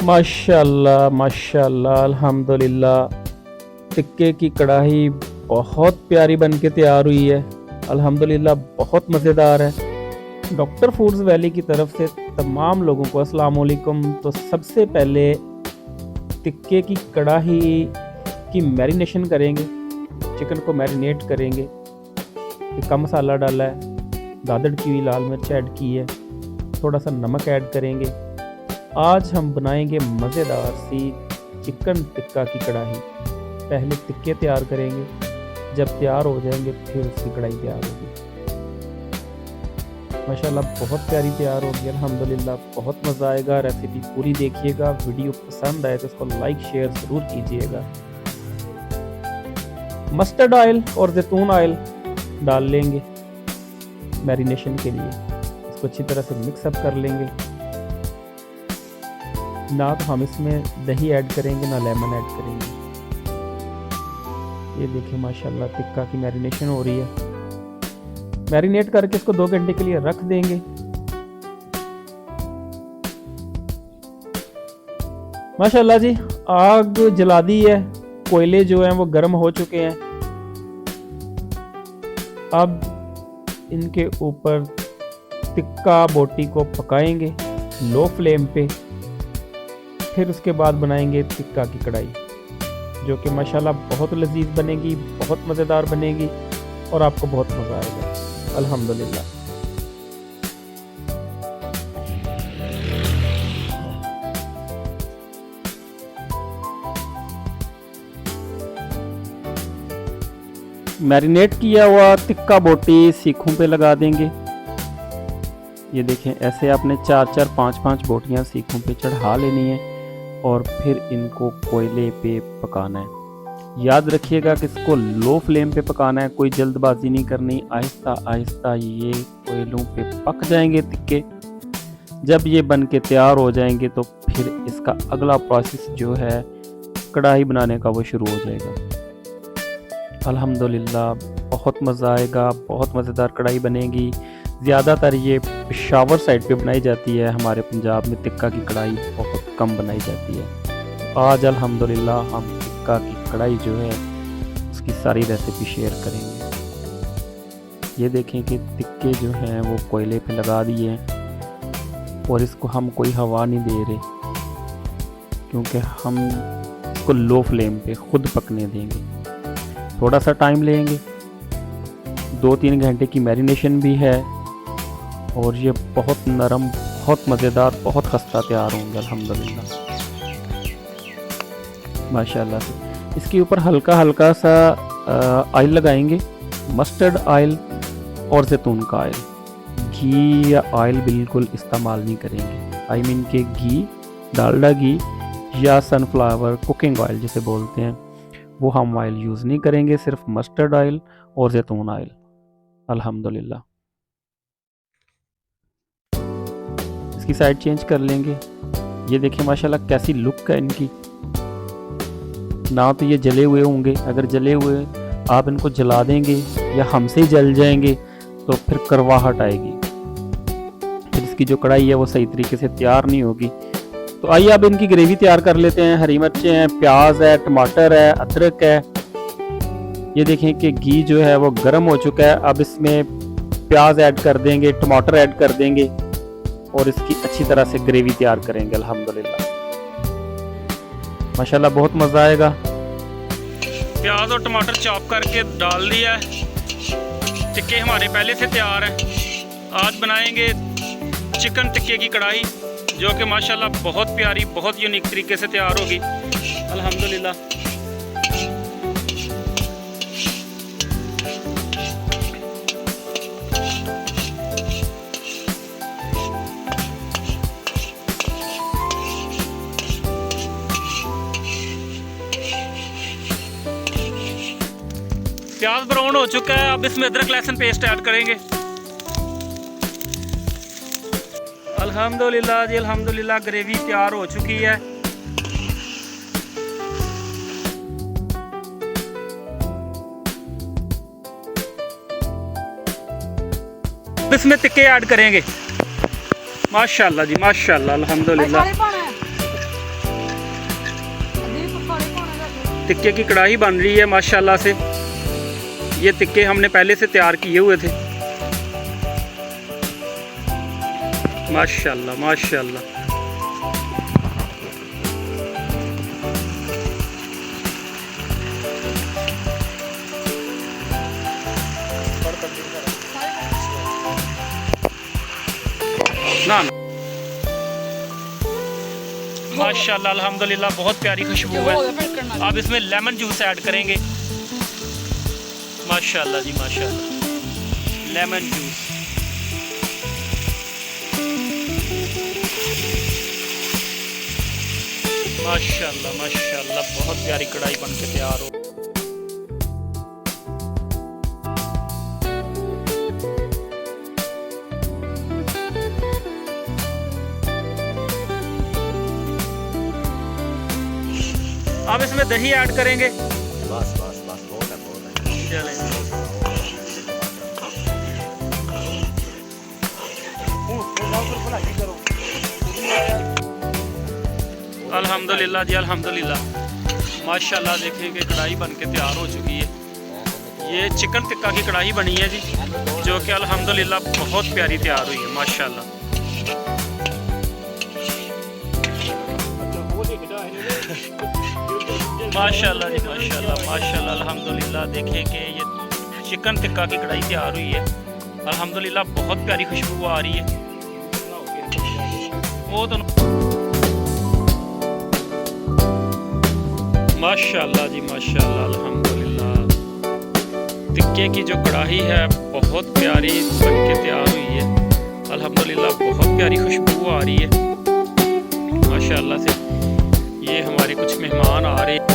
माशाल्लाह माशाल्लाह अल्हम्दुलिल्लाह। टिक्के की कढ़ाई बहुत प्यारी बन के तैयार हुई है। अल्हम्दुलिल्लाह बहुत मज़ेदार है। डॉक्टर फूड्स वैली की तरफ से तमाम लोगों को अस्सलाम वालेकुम। तो सबसे पहले टिक्के की कढ़ाई की मैरिनेशन करेंगे। चिकन को मैरिनेट करेंगे। टिक्का मसाला डाला है, दादड़ की हुई लाल मिर्च ऐड की है, थोड़ा सा नमक ऐड करेंगे। आज हम बनाएंगे मज़ेदार सी चिकन टिक्का की कढ़ाई। पहले टिक्के तैयार करेंगे, जब तैयार हो जाएंगे फिर उसकी कढ़ाई तैयार होगी। माशाल्लाह बहुत प्यारी तैयार होगी अल्हम्दुलिल्लाह। बहुत मज़ा आएगा। रेसिपी पूरी देखिएगा। वीडियो पसंद आए तो इसको लाइक शेयर ज़रूर कीजिएगा। मस्टर्ड ऑयल और जैतून ऑयल डाल लेंगे मैरिनेशन के लिए। इसको अच्छी तरह से मिक्सअप कर लेंगे। ना तो हम इसमें दही ऐड करेंगे ना लेमन ऐड करेंगे। ये देखिए माशाल्लाह टिक्का की मैरिनेशन हो रही है। मैरिनेट करके इसको 2 घंटे के लिए रख देंगे। माशाल्लाह जी आग जला दी है। कोयले जो हैं वो गर्म हो चुके हैं। अब इनके ऊपर टिक्का बोटी को पकाएंगे लो फ्लेम पे। फिर उसके बाद बनाएंगे टिक्का की कढ़ाई, जो कि माशाल्लाह बहुत लजीज बनेगी, बहुत मज़ेदार बनेगी और आपको बहुत मज़ा आएगा अल्हम्दुलिल्लाह। मैरिनेट किया हुआ टिक्का बोटी सीखों पे लगा देंगे। ये देखें ऐसे आपने 4-4, 5-5 बोटियां सीखों पे चढ़ा लेनी है और फिर इनको कोयले पे पकाना है। याद रखिएगा कि इसको लो फ्लेम पे पकाना है, कोई जल्दबाजी नहीं करनी। आहिस्ता आहिस्ता ये कोयलों पे पक जाएंगे टिक्के। जब ये बन के तैयार हो जाएंगे तो फिर इसका अगला प्रोसेस जो है कढ़ाई बनाने का वो शुरू हो जाएगा। अल्हम्दुलिल्लाह बहुत मज़ा आएगा। बहुत मज़ेदार कढ़ाई बनेगी। ज़्यादातर ये पेशावर साइड पे बनाई जाती है। हमारे पंजाब में टिक्का की कढ़ाई बहुत कम बनाई जाती है। आज अल्हम्दुलिल्लाह हम टिक्का की कढ़ाई जो है उसकी सारी रेसिपी शेयर करेंगे। ये देखें कि टिक्के जो हैं वो कोयले पे लगा दिए हैं और इसको हम कोई हवा नहीं दे रहे, क्योंकि हम इसको लो फ्लेम पे खुद पकने देंगे। थोड़ा सा टाइम लेंगे। 2-3 घंटे की मैरिनेशन भी है और ये बहुत नरम, बहुत मज़ेदार, बहुत खस्ता तैयार होंगे अल्हम्दुलिल्लाह माशाल्लाह से। इसके ऊपर हल्का हल्का सा ऑयल लगाएंगे, मस्टर्ड ऑयल और जैतून का ऑयल। घी या ऑयल बिल्कुल इस्तेमाल नहीं करेंगे। आई मीन के घी, डालडा घी या सनफ्लावर कुकिंग ऑयल जिसे बोलते हैं, वो हम ऑयल यूज़ नहीं करेंगे। सिर्फ मस्टर्ड ऑयल और जैतून ऑयल अल्हम्दुलिल्लाह। इसकी साइड चेंज कर लेंगे। ये देखिए माशाल्लाह कैसी लुक है इनकी। ना तो ये जले हुए होंगे, अगर जले हुए आप इनको जला देंगे या हमसे ही जल जाएंगे तो फिर करवाहट आएगी, फिर इसकी जो कढ़ाई है वो सही तरीके से तैयार नहीं होगी। तो आइए अब इनकी ग्रेवी तैयार कर लेते हैं। हरी मिर्चें हैं, प्याज है, टमाटर है, अदरक है। ये देखें कि घी जो है वो गर्म हो चुका है। अब इसमें प्याज ऐड कर देंगे, टमाटर ऐड कर देंगे और इसकी अच्छी तरह से ग्रेवी तैयार करेंगे अल्हम्दुलिल्लाह माशाल्लाह। बहुत मज़ा आएगा। प्याज और टमाटर चॉप करके डाल दिया है। टिक्के हमारे पहले से तैयार हैं। आज बनाएंगे चिकन टिक्के की कढ़ाई, जो कि माशाल्लाह बहुत प्यारी, बहुत यूनिक तरीके से तैयार होगी अल्हम्दुलिल्लाह। प्याज ब्राउन हो चुका है। अब इसमें अदरक लहसुन पेस्ट ऐड करेंगे। अल्हम्दुलिल्लाह जी अल्हम्दुलिल्लाह ग्रेवी तैयार हो चुकी है। इसमें टिक्के ऐड करेंगे। माशाल्लाह जी माशाल्लाह अल्हम्दुलिल्लाह। टिक्के की कढ़ाई बन रही है माशाल्लाह से। ये टिक्के हमने पहले से तैयार किए हुए थे। माशाल्लाह माशाल्लाह। ना माशाल्लाह अल्हम्दुलिल्लाह बहुत प्यारी खुशबू है। अब इसमें लेमन जूस ऐड करेंगे। माशाल्लाह जी माशाल्लाह, लेमन जूस। माशाल्लाह माशाल्लाह बहुत प्यारी कढ़ाई बन के तैयार हो। अब इसमें दही ऐड करेंगे। बस बस बस बहुत है चलें। अल्हम्दुलिल्लाह जी अल्हम्दुलिल्लाह माशाल्लाह। देखिए कि कढ़ाई बन के तैयार हो चुकी है। ये चिकन टिक्का की कढ़ाई बनी है जी, जो कि अल्हम्दुलिल्लाह बहुत प्यारी तैयार हुई है माशाल्लाह। माशाल्लाह जी माशाल्लाह माशाल्लाह अल्हम्दुलिल्लाह। देखिए कि ये चिकन टिक्का की कढ़ाई तैयार हुई है। अल्हम्दुलिल्लाह बहुत प्यारी खुशबू आ रही है। वो तो माशाल्लाह जी माशाल्लाह अल्हम्दुलिल्लाह। टिक्के की जो कढ़ाई है बहुत प्यारी बन के तैयार हुई है। अल्हम्दुलिल्लाह बहुत प्यारी खुशबू आ रही है माशाल्लाह से। ये हमारे कुछ मेहमान आ रहे हैं।